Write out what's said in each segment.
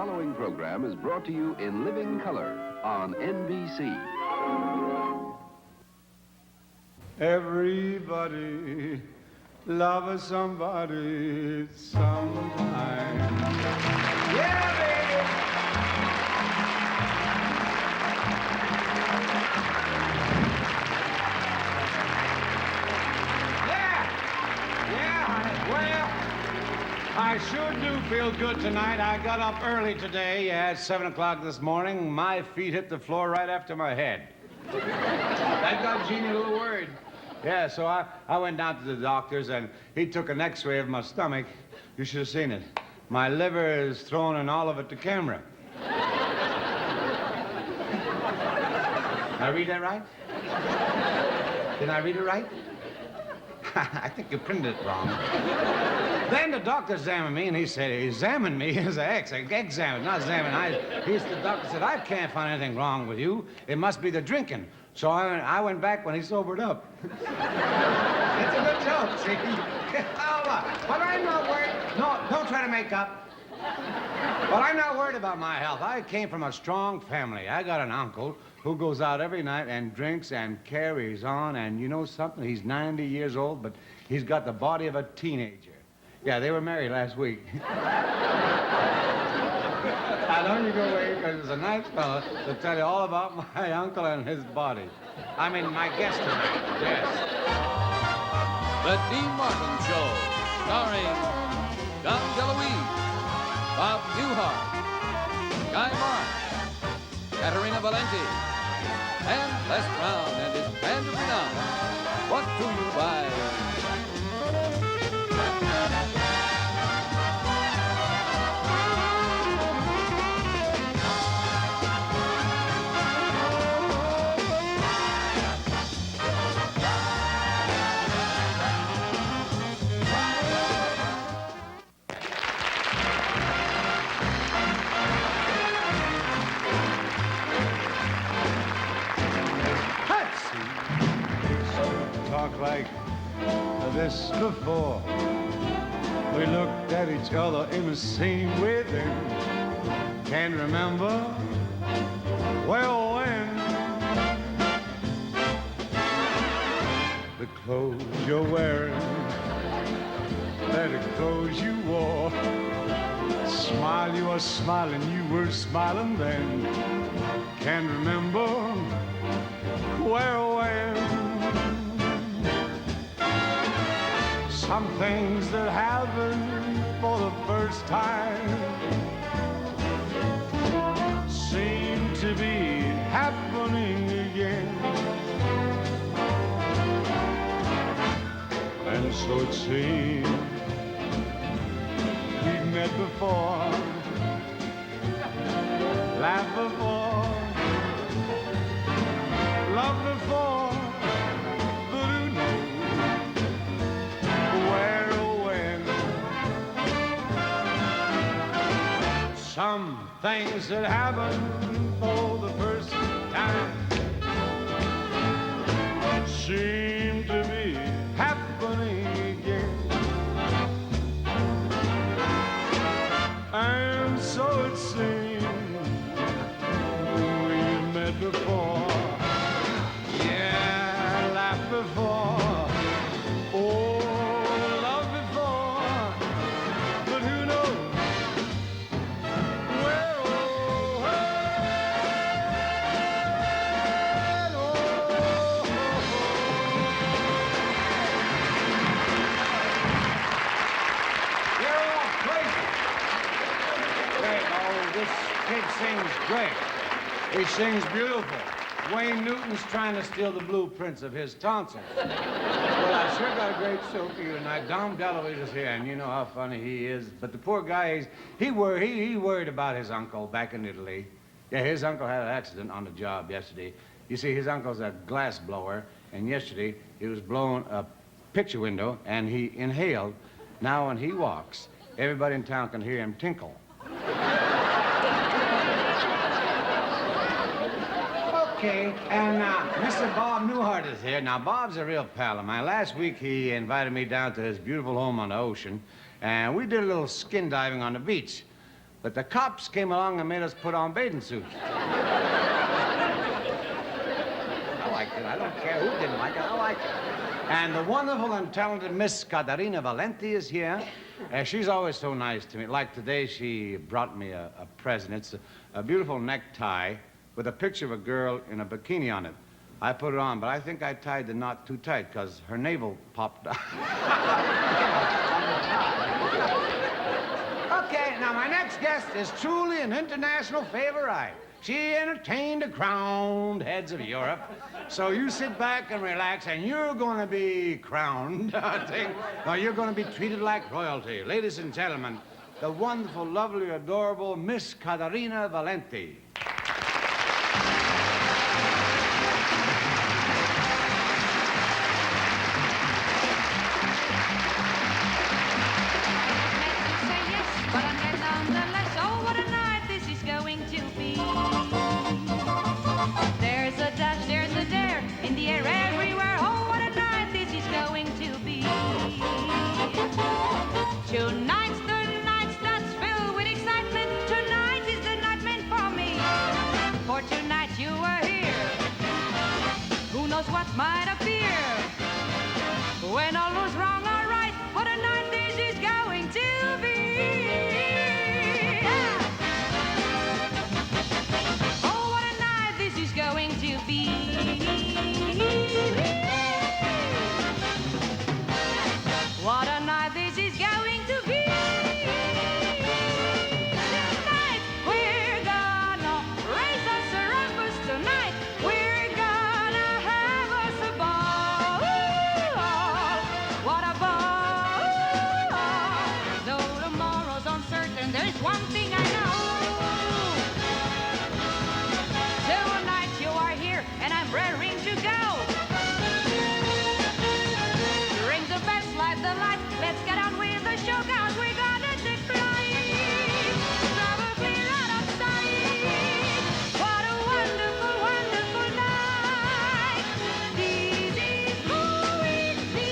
following program is brought to you in living color on NBC. Everybody loves somebody sometime. Yeah, baby! Yeah, honey. Well, I sure do feel good tonight. I got up early today at 7 o'clock this morning. My feet hit the floor right after my head. That got Jeannie a little worried. Yeah, so I went down to the doctor's, and he took an x-ray of my stomach. You should have seen it. My liver is thrown in all of it to camera. Did I read that right? Did I read it right? I think you printed it wrong. Then the doctor examined me, and he said, examined me as an examined, not examined. The doctor said, I can't find anything wrong with you. It must be the drinking. So I went back when he sobered up. It's a good joke, see? But I'm not worried. No, don't try to make up. But I'm not worried about my health. I came from a strong family. I got an uncle who goes out every night and drinks and carries on. And you know something? He's 90 years old, but he's got the body of a teenager. Yeah, they were married last week. Now, don't you go away, because there's a nice fellow to tell you all about my uncle and his body. I mean, my guest tonight, yes. The Dean Martin Show, starring Dom Deluise, Bob Newhart, Guy Marsh, Katerina Valenti, and Les Brown and his band of renown. Brought to you by... Like this before. We looked at each other in the same way then. Can't remember well when. The clothes you're wearing, they're the clothes you wore. Smile you were smiling, you were smiling then. Can't remember well when. Some things that happen for the first time seem to be happening again. And so it seems we've met before, laughed before, loved before. Some things that happen for the first time seem to be happening again. And so it seems we met before, yeah, laughed before, oh, loved before, but who knows? Kid sings great. He sings beautiful. Wayne Newton's trying to steal the blueprints of his tonsils. Well, I sure got a great show for you tonight. Dom Deluise is here, and you know how funny he is. But the poor guy, he worried about his uncle back in Italy. Yeah, his uncle had an accident on the job yesterday. You see, his uncle's a glass blower, and yesterday he was blowing a picture window, and he inhaled. Now when he walks, everybody in town can hear him tinkle. Okay, and Mr. Bob Newhart is here. Now, Bob's a real pal of mine. Last week, he invited me down to his beautiful home on the ocean, and we did a little skin diving on the beach. But the cops came along and made us put on bathing suits. I liked it. I don't care who didn't like it. I like it. And the wonderful and talented Miss Catarina Valenti is here. She's always so nice to me. Like today, she brought me a present. It's a beautiful necktie with a picture of a girl in a bikini on it. I put it on, but I think I tied the knot too tight because her navel popped out. Okay, now my next guest is truly an international favorite. She entertained the crowned heads of Europe. So you sit back and relax, and you're going to be crowned. Now you're going to be treated like royalty. Ladies and gentlemen, the wonderful, lovely, adorable Miss Catarina Valenti. What might appear when all was wrong or right, what a night this is going to be. Oh, what a night this is going to be. What a night this is going to be. Tonight we're gonna raise us a rumpus. Tonight we're gonna have us a ball. What a ball. Though tomorrow's uncertain, there's one thing I know. Tonight you are here and I'm raring to go. Ring the bells, light the light. Let's get on with the show, cause we're gonna take flight. Trouble clear out of sight. What a wonderful, wonderful night. This is going to be.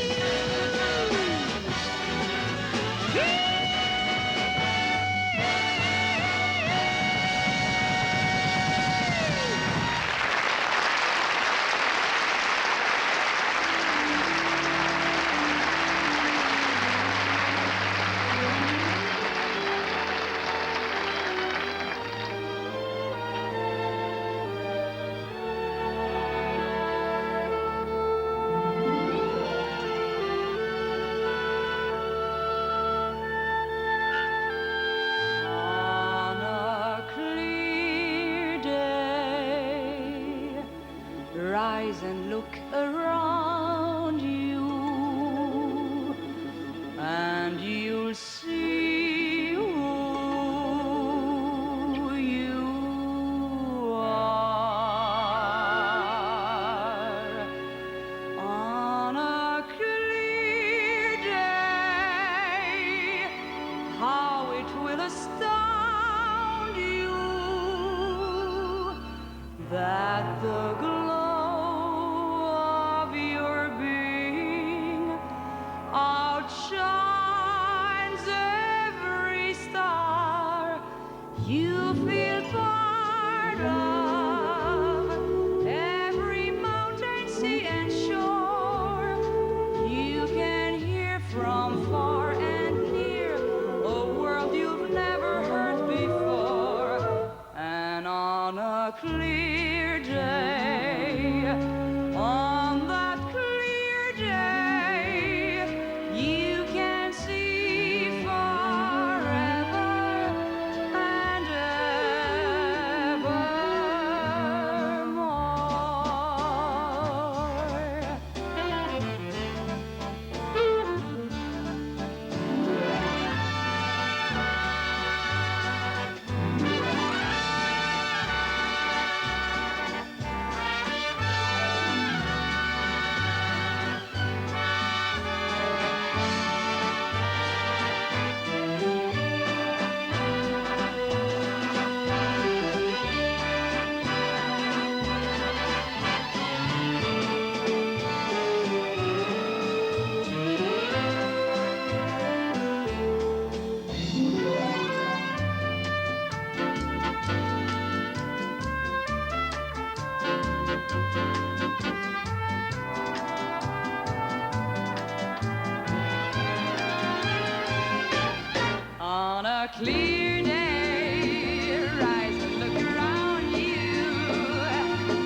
clear day, rise and look around you,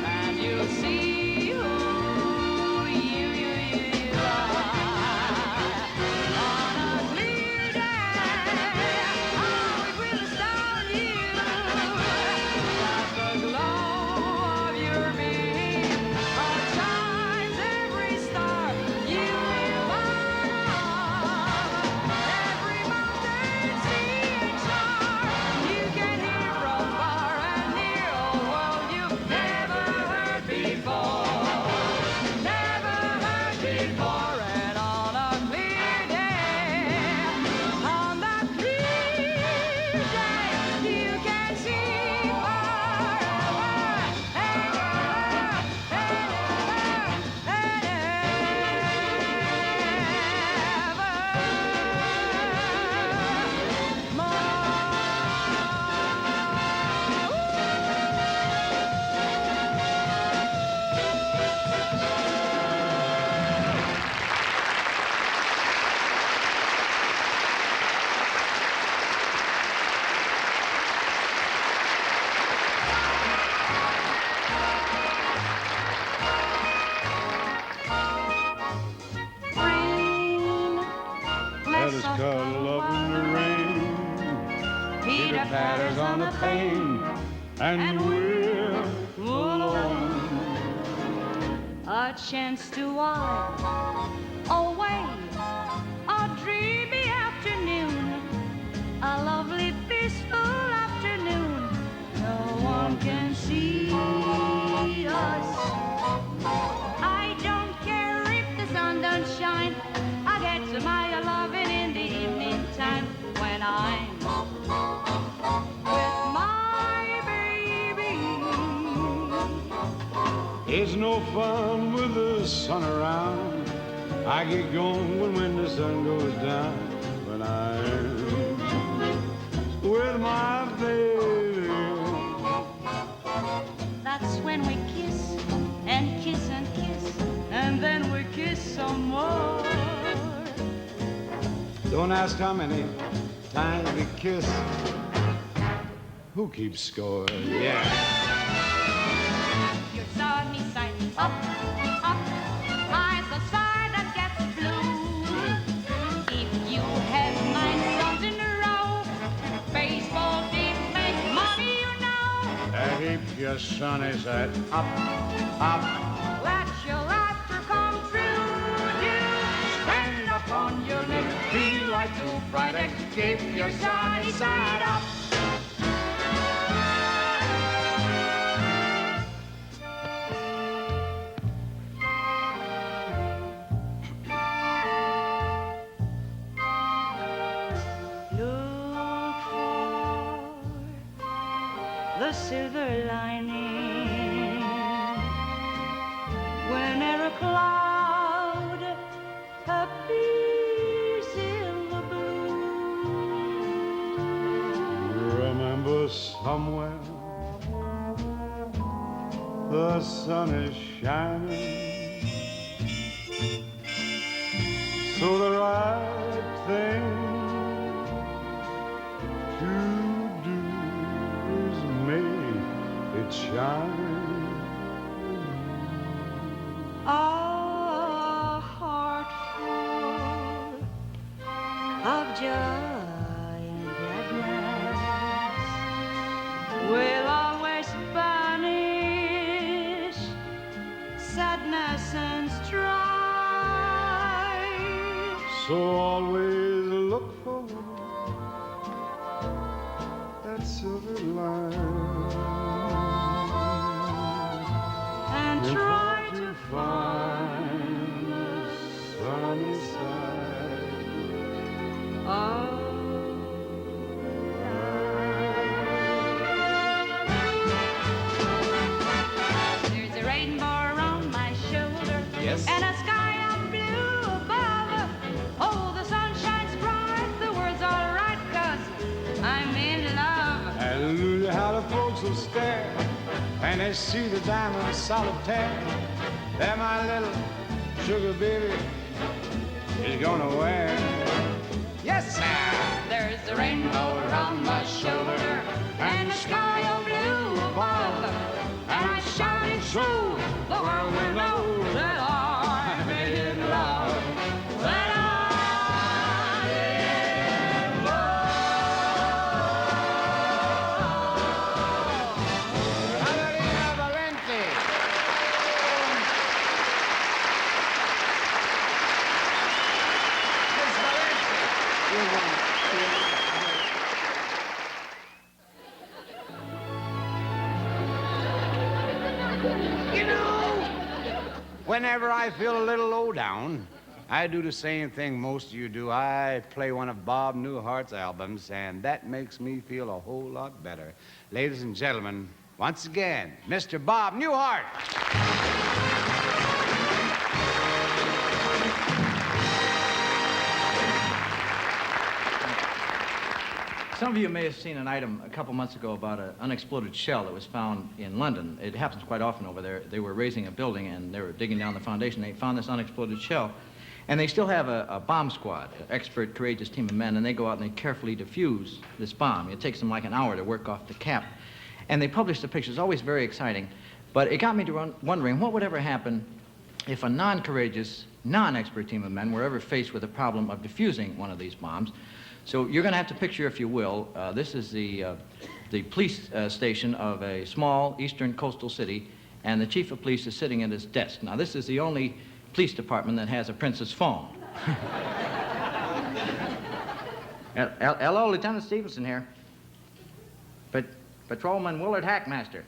and you'll see who you are. On a clear day, oh, it will astound you that the glow of your being outshines every star you will find. Every mountain, sea, and shore you can hear from far and near. A world you've never heard before, never heard before. And on a clear day, on that clear day, you can see forever and rain. Let us cuddle up in the rain. Peter Patters on the pane, and we're alone. A chance to while away a dreamy afternoon, a lovely peaceful afternoon. No one can see us. I don't care if the sun don't shine. I get to my loving in the evening time when I'm with my baby. It's no fun with the sun around. I get going when the sun goes down. When I'm with my baby. That's when we kiss and kiss and kiss, and then we kiss some more. Don't ask how many times we kiss. Who keeps score? Yeah. Your sunny side up, up, eyes the side that gets blue. If you have 9 suns in a row, baseball team make money, you know. Keep your sunny side up, up. Let your laughter come true. You stand up on your neck, feel like 2 bright eggs. Keep your sunny side up. Look for the silver lining whenever a cloud appears in the blue. Remember somewhere the sun is shining, so the right thing to do is make it shine. A heart full of joy and gladness will always banish sadness and strife. So always look for that silver line And try to find the sunny side. There's a rainbow around my shoulder. Yes. And a sky of blue above. Oh, the sun shines bright. The world's all right, 'cause I'm in love. Hallelujah, how the folks will stare and they see the diamond solitaire that my little sugar baby is gonna wear. Yes, sir. There's a rainbow around You're one. You know, whenever I feel a little low down, I do the same thing most of you do. I play one of Bob Newhart's albums, and that makes me feel a whole lot better. Ladies and gentlemen, once again, Mr. Bob Newhart. Some of you may have seen an item a couple months ago about an unexploded shell that was found in London. It happens quite often over there. They were raising a building and they were digging down the foundation. They found this unexploded shell. And they still have a bomb squad, an expert, courageous team of men, and they go out and they carefully defuse this bomb. It takes them like an hour to work off the cap. And they publish the pictures, always very exciting. But it got me to wondering what would ever happen if a non-courageous, non-expert team of men were ever faced with the problem of defusing one of these bombs. So you're going to have to picture, if you will, this is the police station of a small eastern coastal city, and the chief of police is sitting at his desk. Now, this is the only police department that has a Princess phone. Hello, Lieutenant Stevenson here. Patrolman Willard Hackmaster.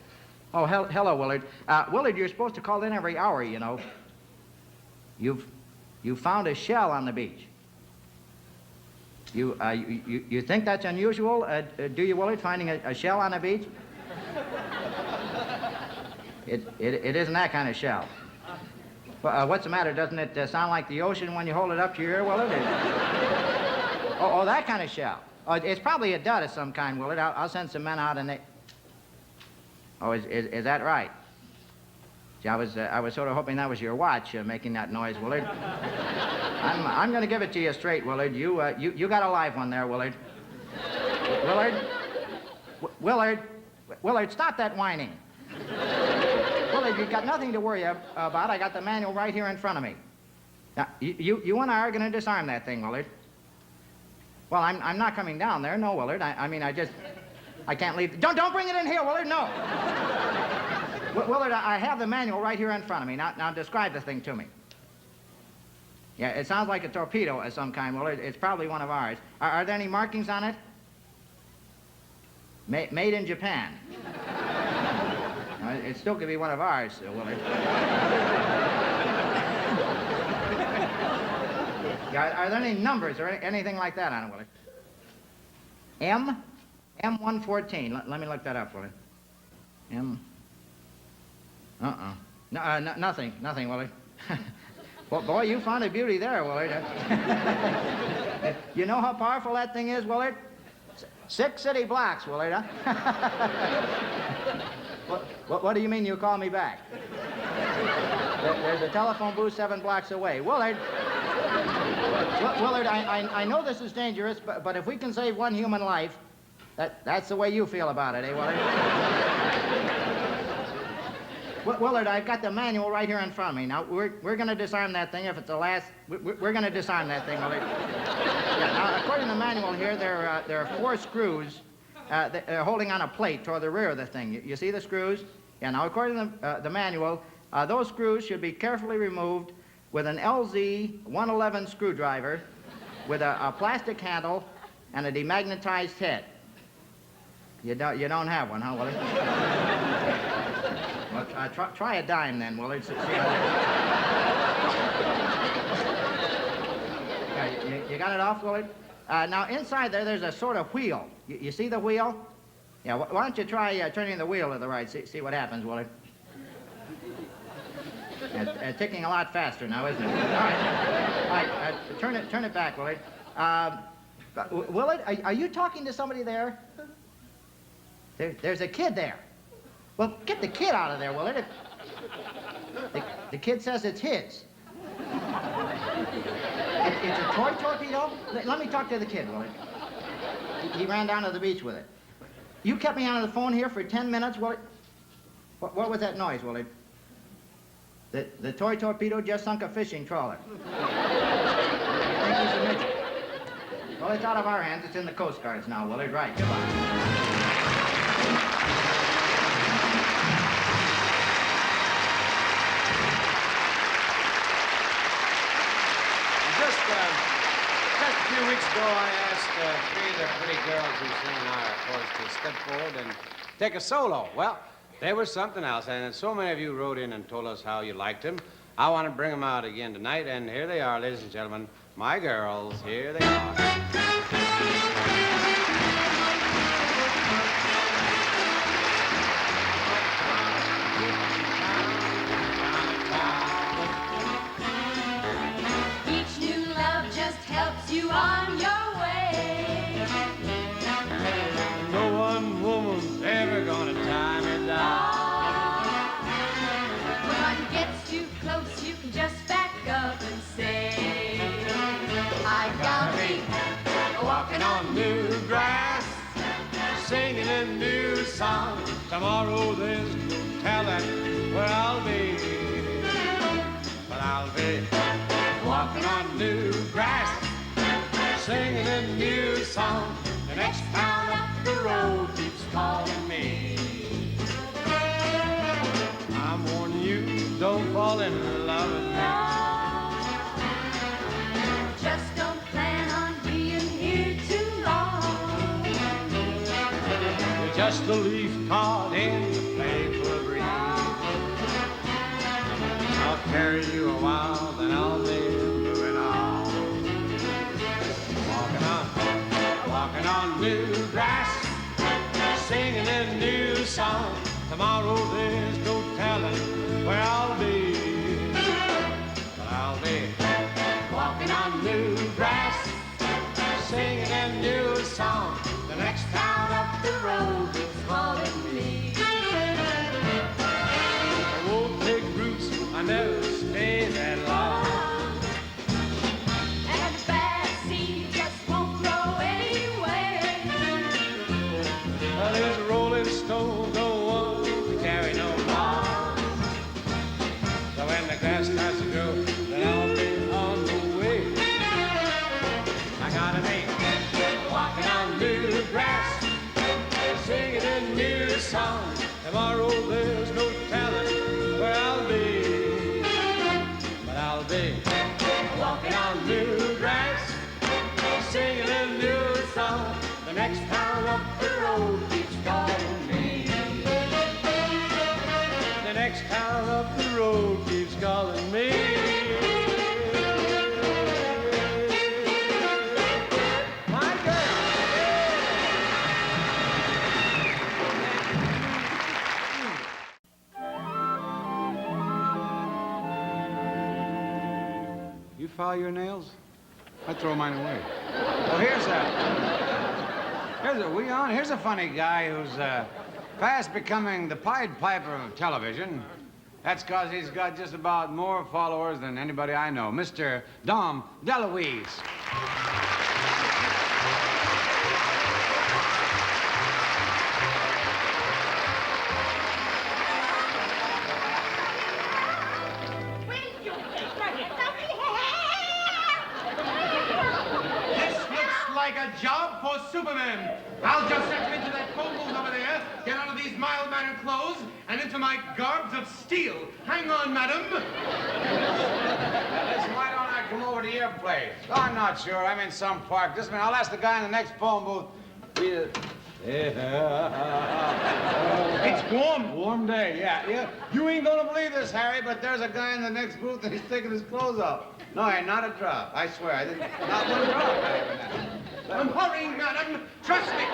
Oh, hello, Willard. Willard, you're supposed to call in every hour, you know. You found a shell on the beach. You think that's unusual, do you, Willard, finding a shell on a beach? It isn't that kind of shell. What's the matter? Doesn't it sound like the ocean when you hold it up to your ear, Willard? Oh, that kind of shell. Oh, it's probably a dud of some kind, Willard. I'll send some men out and they... Oh, is that right? See, I was sort of hoping that was your watch making that noise, Willard. I'm going to give it to you straight, Willard. You got a live one there, Willard. Willard, stop that whining. Willard, you've got nothing to worry about. I got the manual right here in front of me. Now, you and I are going to disarm that thing, Willard. Well, I'm not coming down there, no, Willard. I can't leave. Don't bring it in here, Willard, no. Willard, I have the manual right here in front of me. Now describe the thing to me. Yeah, it sounds like a torpedo of some kind, Willard. It's probably one of ours. Are there any markings on it? Made in Japan. It still could be one of ours, Willard. Yeah, are there any numbers or anything like that on it, Willard? M114. Let me look that up, Willard. Nothing, Willard. Well, boy, you found a beauty there, Willard. You know how powerful that thing is, Willard? 6 city blocks, Willard, huh? What do you mean you call me back? There's a telephone booth 7 blocks away. Willard, I know this is dangerous, but if we can save one human life, that's the way you feel about it, eh, Willard? Willard, I've got the manual right here in front of me. Now, we're going to disarm that thing if it's the last... We're going to disarm that thing, Willard. Yeah, now, according to the manual here, there are 4 screws they're holding on a plate toward the rear of the thing. You see the screws? Yeah, now, according to the manual, those screws should be carefully removed with an LZ 111 screwdriver with a plastic handle and a demagnetized head. You don't have one, huh, Willard? Well, try a dime then, Willard. You got it off, Willard? Now, inside there's a sort of wheel. You see the wheel? Yeah, why don't you try turning the wheel to the right, see what happens, Willard? Ticking a lot faster now, isn't it? All right, turn it back, Willard. Willard, are you talking to somebody there? There's a kid there. Well, get the kid out of there, Willard. The kid says it's his. It's a toy torpedo? Let me talk to the kid, Willard. He ran down to the beach with it. You kept me on the phone here for 10 minutes, Willard. What was that noise, Willard? The toy torpedo just sunk a fishing trawler. You think he's a midget? Well, it's out of our hands. It's in the Coast Guard's now, Willard. Right, goodbye. Just a few weeks ago, I asked three of the pretty girls who sing in our chorus to step forward and take a solo. Well, they were something else, and so many of you wrote in and told us how you liked them. I want to bring them out again tonight, and here they are, ladies and gentlemen, my girls. Here they are. Each new love just helps you on your way. No one woman's ever gonna tie me down. When one gets too close, you can just back up and say, I gotta be Walking on new grass, singing a new song. Tomorrow there's no telling where I'll be. But I'll be walking on new grass, singing a new song. The next town up the road keeps calling me. I'm warning you, don't fall in love with me. just don't plan on being here too long. You're just a leaf caught in the playful breeze. I'll carry you a while, then I'll be moving on. Walking on new grass, singing a new song. Tomorrow there's no telling where I'll be. But I'll be walking on new grass, singing a new song. The next town up the road is calling me. I won't take roots, I never stay that long. And a bad seed just won't grow anywhere. Well, there's a rolling stone, don't want to carry no more. So when the grass starts to grow, then I'll be on the way. I gotta be walking on new grass, singing a new song. Tomorrow there's no telling where I'll be. But I'll be walking on new grass, singing a new song. The next town up the road keeps calling me. The next town up the road keeps calling me. My girl. You file your nails? I throw mine away. Oh, here's a funny guy who's fast becoming the Pied Piper of television. That's because he's got just about more followers than anybody I know. Mr. Dom Deluise. This looks like a job for Superman. I'll just step into that phone booth over there, get out of these mild-mannered clothes, and into my garbs of steel. Hang on, madam. Listen, why don't I come over to your place? Oh, I'm not sure. I'm in some park. Just a minute. I'll ask the guy in the next phone booth. It's warm. Warm day, yeah. You ain't gonna believe this, Harry, but there's a guy in the next booth and he's taking his clothes off. No, ain't not a drop. I swear, I didn't. Not one drop. I'm hurrying, madam. Trust me.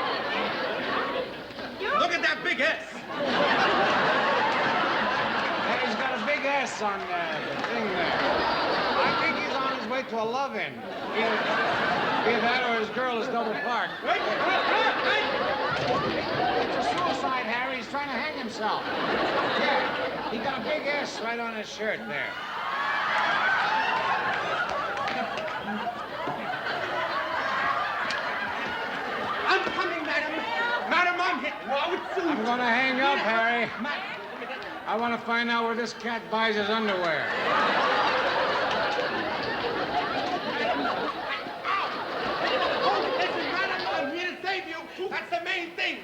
Look at that big S. Hey, he's got a big S on the thing there. I think he's on his way to a love-in. Either that or his girl is double parked. Wait. It's a suicide, Harry. He's trying to hang himself. Yeah, he got a big S right on his shirt there. I'm coming, madam. Madam, I'm hit. Wow, it's soon. I'm gonna hang up, Harry. I want to find out where this cat buys his underwear. Listen, madam, I'm here to save you. That's the main thing.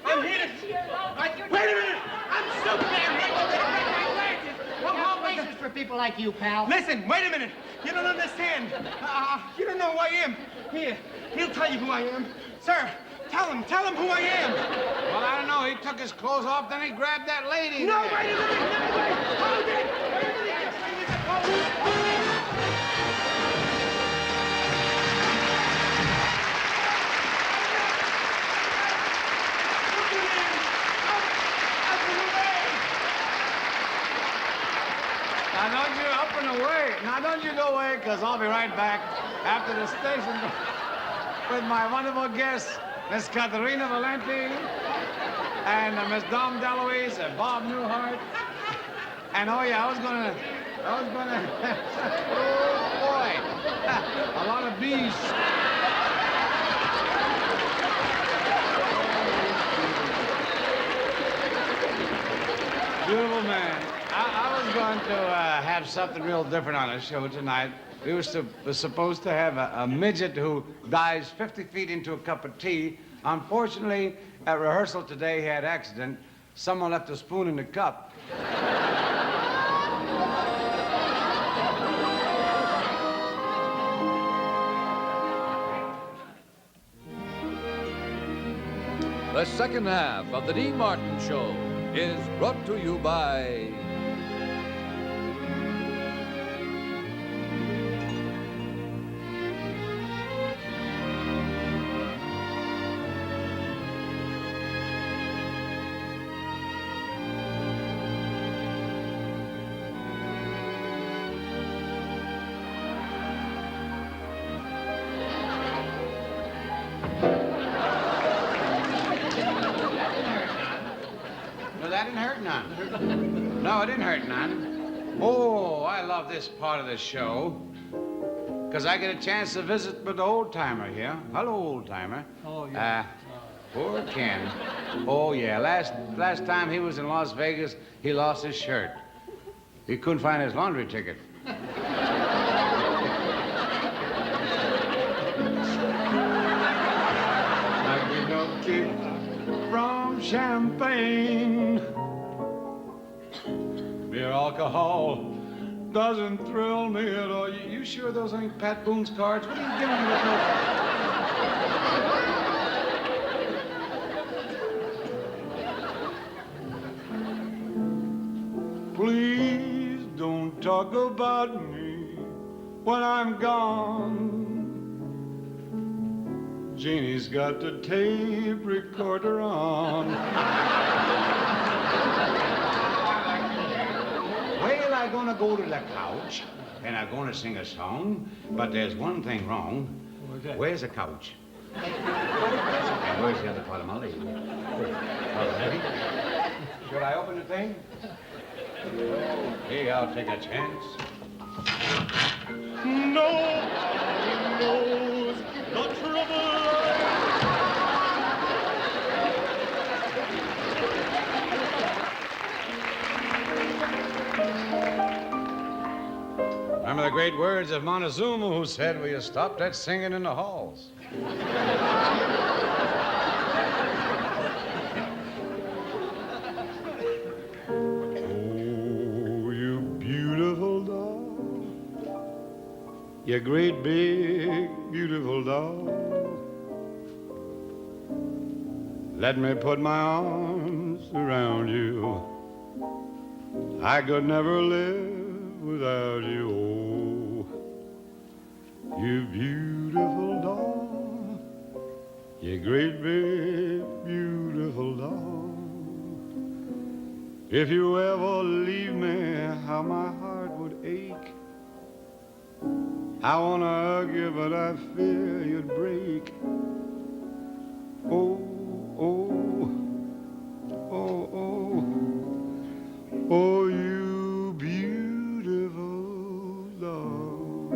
I'm here to... Wait a minute. I'm Superman. No more places for people like you, pal. Listen, wait a minute. You don't understand. You don't know who I am. Here, he'll tell you who I am. Sir, tell him who I am. Well, I don't know. He took his clothes off, then he grabbed that lady. No, there. wait a minute, no, wait. Hold it. Now don't you go away, because I'll be right back after the station with my wonderful guests, Miss Katharina Valenti and Miss Dom Deluise and Bob Newhart. And oh yeah, I was gonna, oh boy, a lot of bees. Beautiful man. I was going to have something real different on the show tonight. We were supposed to have a midget who dives 50 feet into a cup of tea. Unfortunately, at rehearsal today, he had an accident. Someone left a spoon in the cup. The second half of the Dean Martin Show is brought to you by No, that didn't hurt none. No, it didn't hurt none. Oh, I love this part of the show, because I get a chance to visit with the old-timer here. Hello, old-timer. Oh, yeah. Poor Ken. Oh, yeah, last time he was in Las Vegas, he lost his shirt. He couldn't find his laundry ticket. I get no kick from champagne. Mere alcohol doesn't thrill me at all. You sure those ain't Pat Boone's cards? What are you giving me with those? Please don't talk about me when I'm gone. Jeannie's got the tape recorder on. Well, I'm gonna go to the couch and I'm gonna sing a song, but there's one thing wrong. What's that? Where's the couch? And where's the other part of my leg? Should I open the thing? Hey, I'll take a chance. Nobody knows the trouble. Remember the great words of Montezuma, who said, "Will you stop that singing in the halls?" Oh, you beautiful doll. You great big beautiful doll. Let me put my arms around you. I could never live without you. Oh, you beautiful doll. You great big beautiful doll. If you ever leave me, how my heart would ache. I wanna hug you, but I fear you'd break. Oh, oh, oh, oh, oh, you beautiful doll.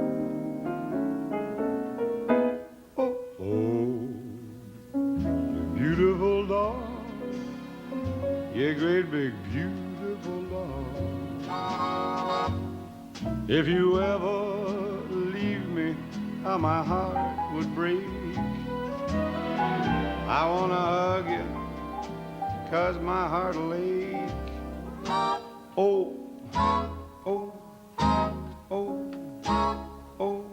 Oh, oh, you beautiful doll. You great big beautiful doll. If you ever leave me, how my heart would break. I wanna hug you, 'cause my heart'll ache. Oh, oh, oh, oh, oh.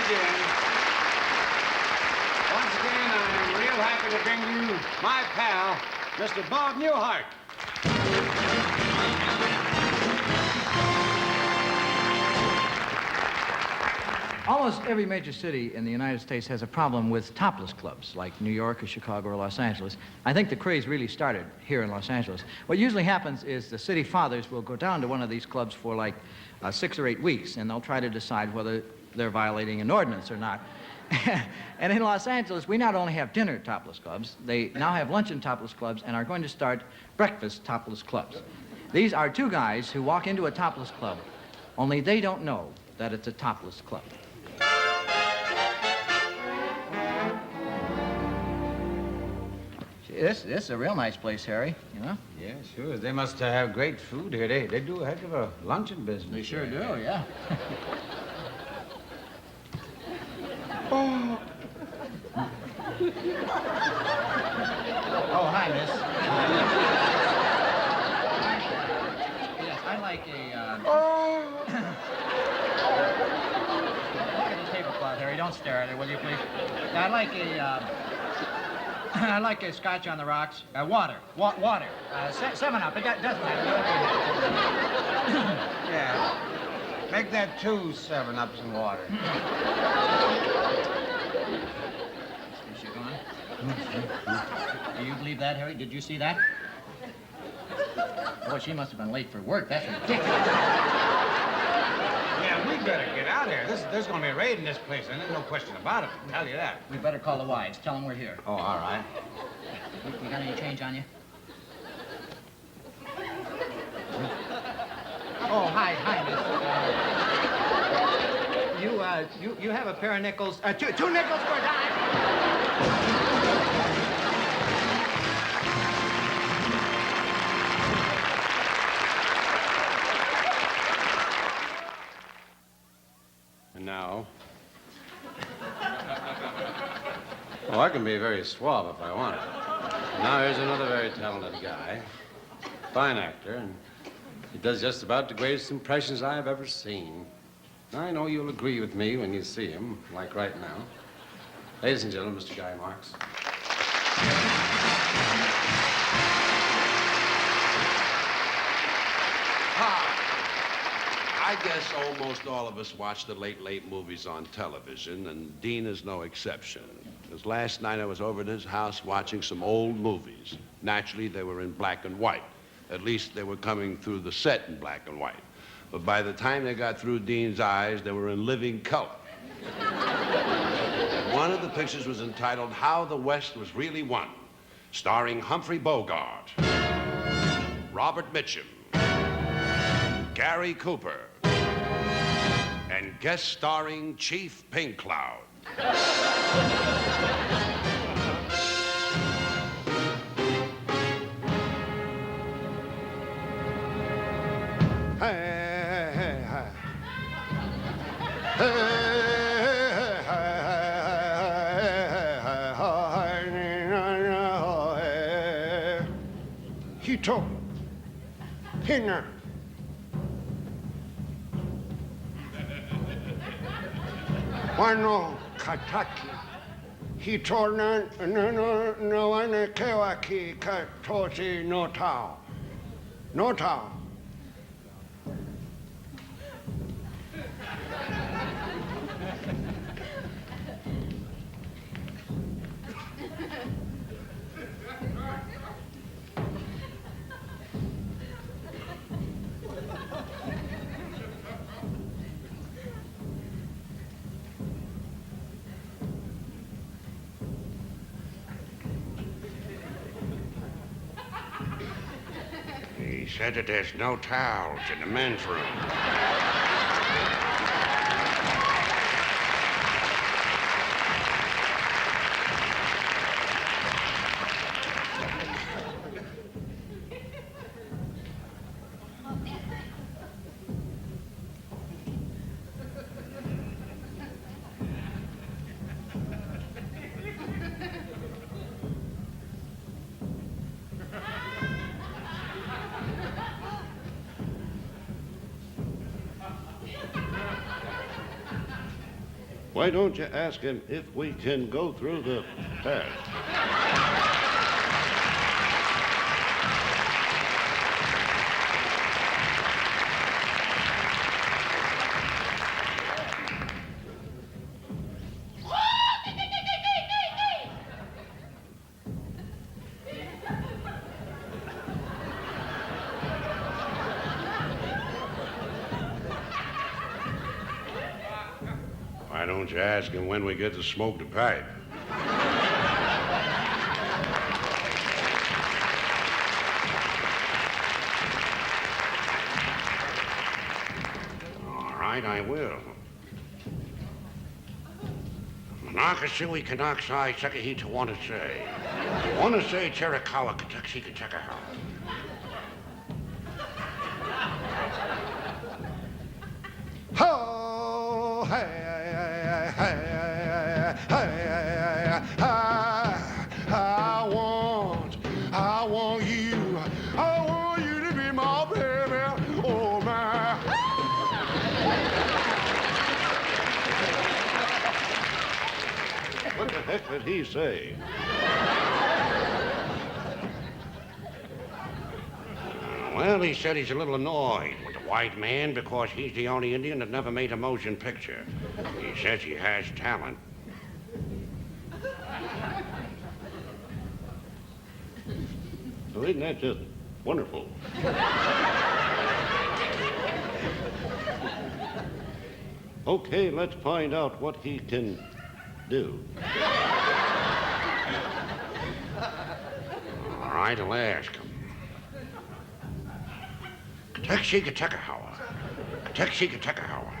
again. Once again, I'm real happy to bring you my pal, Mr. Bob Newhart. Almost every major city in the United States has a problem with topless clubs, like New York or Chicago or Los Angeles. I think the craze really started here in Los Angeles. What usually happens is the city fathers will go down to one of these clubs for like 6 or 8 weeks, and they'll try to decide whether they're violating an ordinance or not. And in Los Angeles, we not only have dinner topless clubs, they now have luncheon topless clubs and are going to start breakfast topless clubs. These are two guys who walk into a topless club, only they don't know that it's a topless club. This is a real nice place, Harry, you know? Yeah, sure. They must have great food here. They do a heck of a luncheon business. They sure do, yeah. Oh. Oh, hi, miss. Yes, I like a, Look at the tablecloth, Harry. Don't stare at it, will you, please? I'd like I like a scotch on the rocks. Water. Water. 7-Up. It doesn't matter. Yeah. Make that 2 7-Ups and water. Is she gone? Do you believe that, Harry? Did you see that? Boy, she must have been late for work. That's ridiculous. Yeah, we better get out of here. There's going to be a raid in this place, and there's no question about it. I'll tell you that. We better call the wives. Tell them we're here. Oh, all right. You got any change on you? Oh, hi, miss. You have a pair of nickels. Two nickels for a dime. And now? Oh, I can be very suave if I want it. Now here's another very talented guy. Fine actor, and he does just about the greatest impressions I've ever seen. I know you'll agree with me when you see him, like right now. Ladies and gentlemen, Mr. Guy Marks. I guess almost all of us watch the late movies on television, and Dean is no exception. Because last night I was over at his house watching some old movies. Naturally, they were in black and white. At least they were coming through the set in black and white. But by the time they got through Dean's eyes, they were in living color. And one of the pictures was entitled How the West Was Really Won, starring Humphrey Bogart, Robert Mitchum, Gary Cooper, and guest starring Chief Pink Cloud. Hito, Hina. Wano kataki. Hito na wana kewaki katosi no tao. No tao. He said that there's no towels in the men's room. Why don't you ask him if we can go through the test? Why don't you ask him when we get to smoke the pipe? All right, I will. Nakasui Kanaksai Sekahi to want to say. Want to say Cherikawa Kataksi Katakaha. Ho, hey, I want you to be my baby, oh my. What the heck did he say? Well, he said he's a little annoyed with the white man because he's the only Indian that never made a motion picture. He says he has talent. So isn't that just wonderful? Okay, let's find out what he can do. All right, I'll ask him. Katekshi Katekahawa. Katekshi Katekahawa.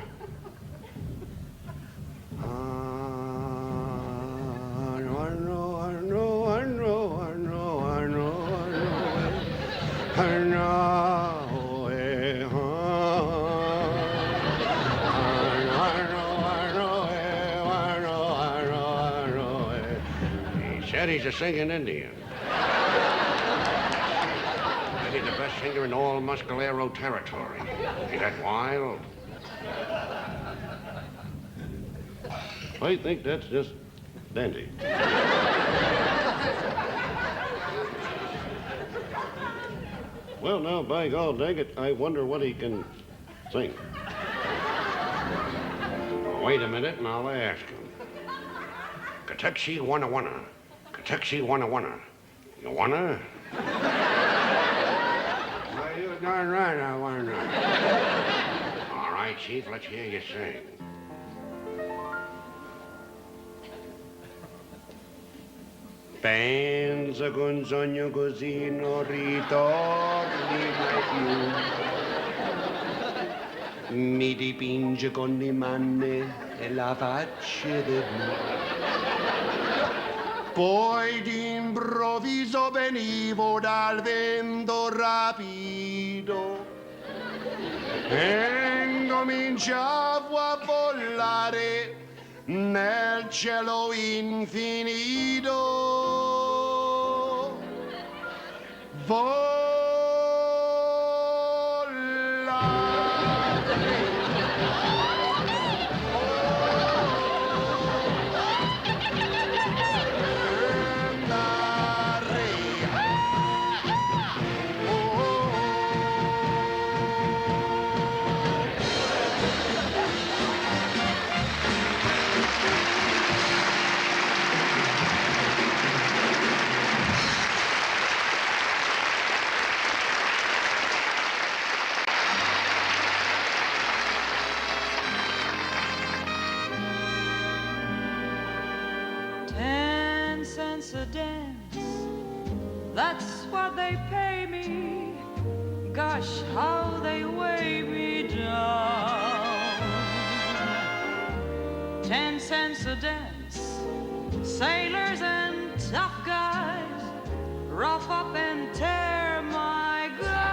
He said he's a singing Indian. Maybe the best singer in all Muscalero territory. Ain't that wild? I think that's just dandy. Well, now, by God dang it, I wonder what he can sing. Wait a minute and I'll ask him. Katekshi Wana Wana. Katekshi Wana Wana. You wanna? Well, you're darn right, I wonder. All right, Chief, let's hear you sing. Pensa con sogno così non ritorni mai più. Mi dipinge con le mani e la faccia di blu. Poi d'improvviso venivo dal vento rapido e cominciavo a volare nel cielo infinito. A dance, that's what they pay me. Gosh, how they weigh me down. 10 cents a dance, sailors and tough guys rough up and tear my gown.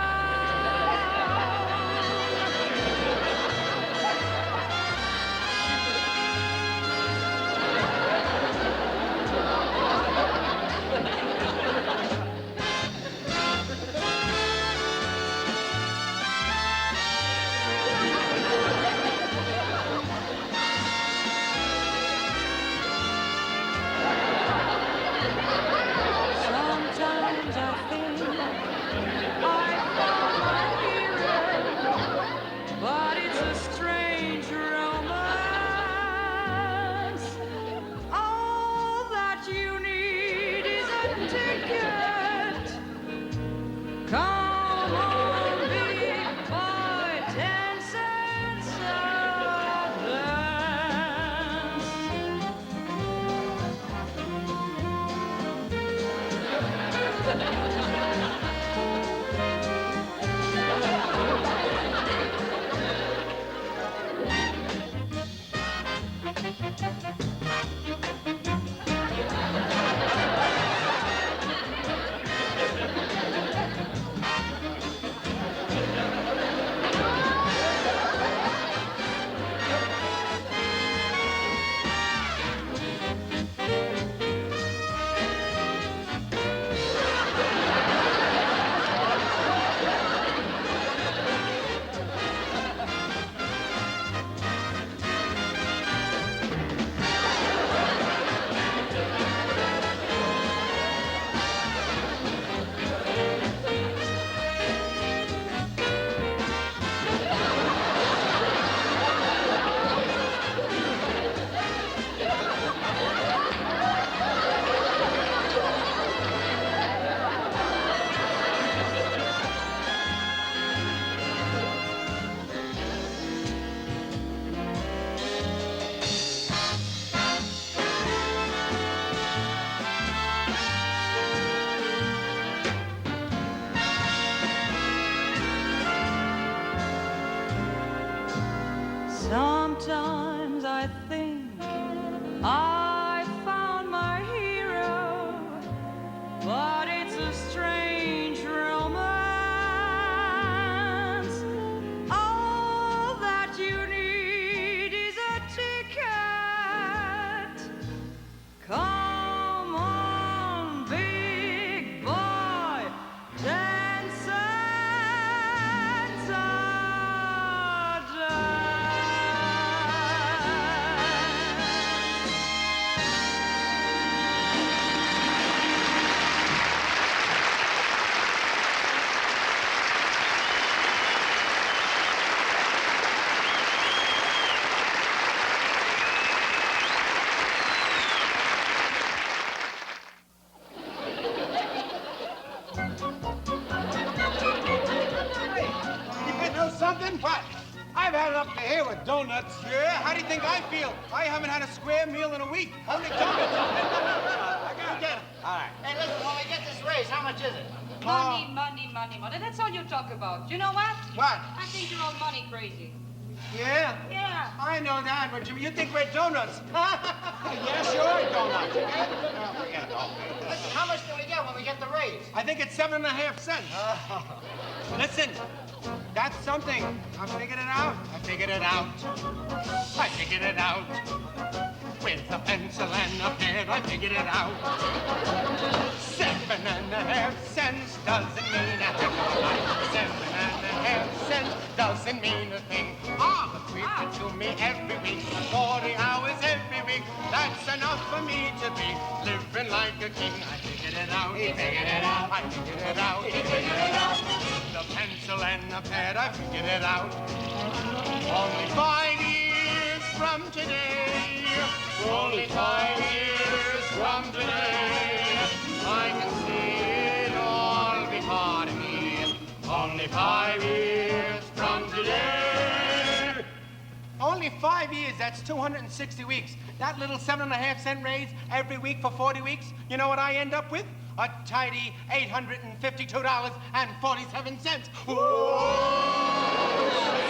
Sometimes I think I found my hero, but it's a strange romance. All that you need is a ticket. Come on, big boy, 10 cents a dime. You know something? What? I've had it up to here with donuts. Yeah? How do you think I feel? I haven't had a square meal in a week. How many donuts? I got it. All right. Hey, listen, when we get this raise, how much is it? Money, money, money, money. That's all you talk about. You know what? What? I think you're all money crazy. Yeah? Yeah. I know that, but you think we're donuts? Yeah, sure, donuts. Oh, forget it all. Listen, how much do we get when we get the raise? I think it's 7.5 cents. Listen, that's something. I figured it out. I figured it out. I figured it out. With a pencil and a pen, I figured it out. 7.5 cents doesn't mean a heck of a lot. 7.5 cents doesn't mean a thing. Ah, but give it to me every week, 40 hours every week. That's enough for me to be living like a king. I figured it out. He figured it out. I figured it out. He figured it out. The pencil and the pad, I figured it out. Only 5 years from today. Only 5 years from today. I can see it all before me. Only 5 years from today. Only 5 years, that's 260 weeks. That little 7.5 cent raise every week for 40 weeks, you know what I end up with? A tidy $852.47. Whoa!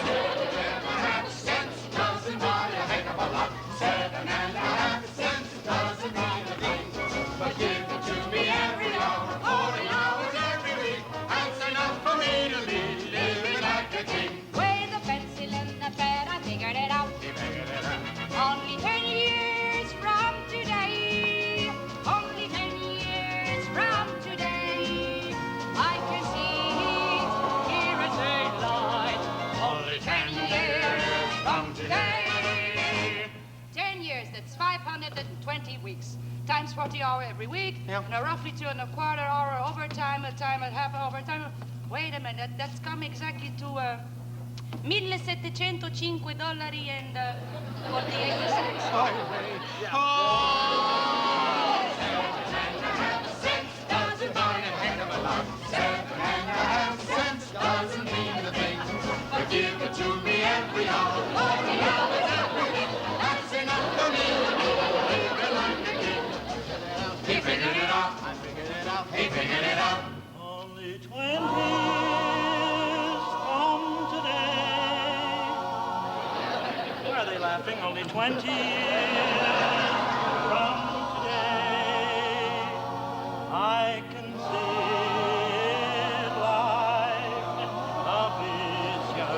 7.5 cents doesn't buy a heck of a lot. 7.5 cents doesn't mean a thing. But give it to me every hour, 40 hours every week. That's enough for me to be living like a king. With a pencil and a pad, I figured it out. He figured it out. Only 10 years from today. Only 10 years from today. I can see it here at daylight. Only 10 years from today. 10 years, that's 520 weeks. Times 40 hours every week. Yeah. And roughly 2.25 hour overtime, a time and a half overtime. Wait a minute, that's come exactly to $1,705 and 48 cents. Oh, 7.5 cents doesn't buy a heck of a lot. 7.5 cents doesn't mean a thing. But give it to me every hour, 40 hours every week. That's enough for me to be living like a king. He figured it out. I figured it out. He figured it out. Only 20 years from today. Why are they laughing? only 20 years from today, I can see life a vision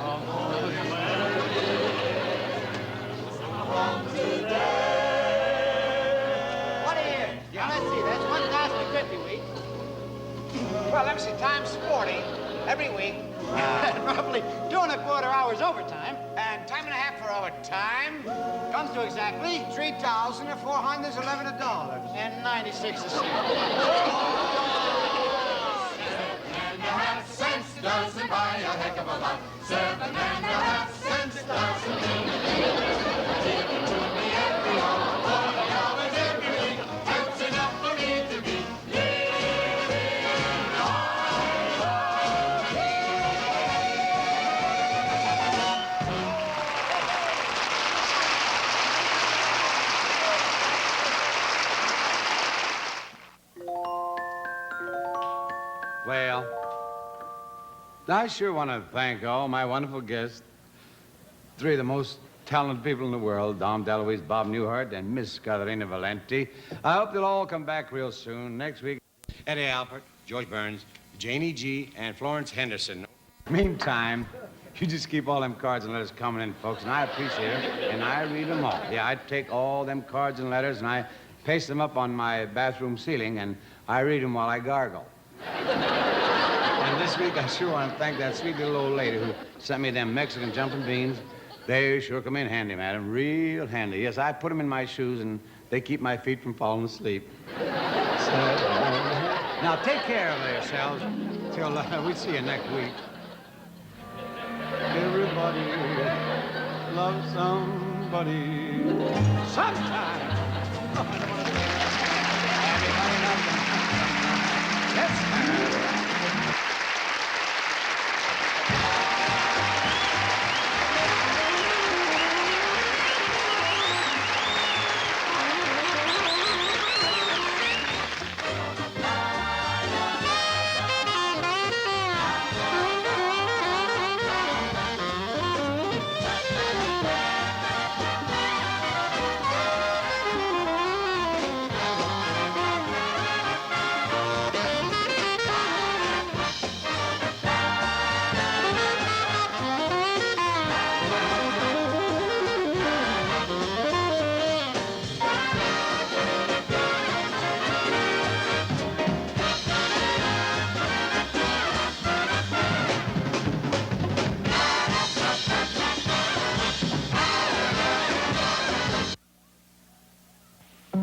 of holy What a year. Now, let's see, that's 1,050 weeks. Well, let me see. Times 40 every week. Roughly 2¼ hours overtime. And time and a half for overtime. Comes to exactly $3,411. and 96 cents. 7.5 cents doesn't buy a heck of a lot. 7.5 cents doesn't mean a thing. Give it to me every hour, 40 hours every week. That's enough for me to be living Well, I sure want to thank all my wonderful guests, three of the most talented people in the world, Dom Deluise, Bob Newhart, and Miss Katharina Valenti. I hope they'll all come back real soon. Next week, Eddie Alpert, George Burns, Janie G., and Florence Henderson. Meantime, you just keep all them cards and letters coming in, folks, and I appreciate it, and I read them all. Yeah, I take all them cards and letters, and I paste them up on my bathroom ceiling, and I read them while I gargle. And this week, I sure want to thank that sweet little old lady who sent me them Mexican jumping beans. They sure come in handy, madam, real handy. Yes, I put them in my shoes, and they keep my feet from falling asleep. Now, take care of yourselves till we see you next week. Everybody loves somebody sometime. Everybody loves them. Yes,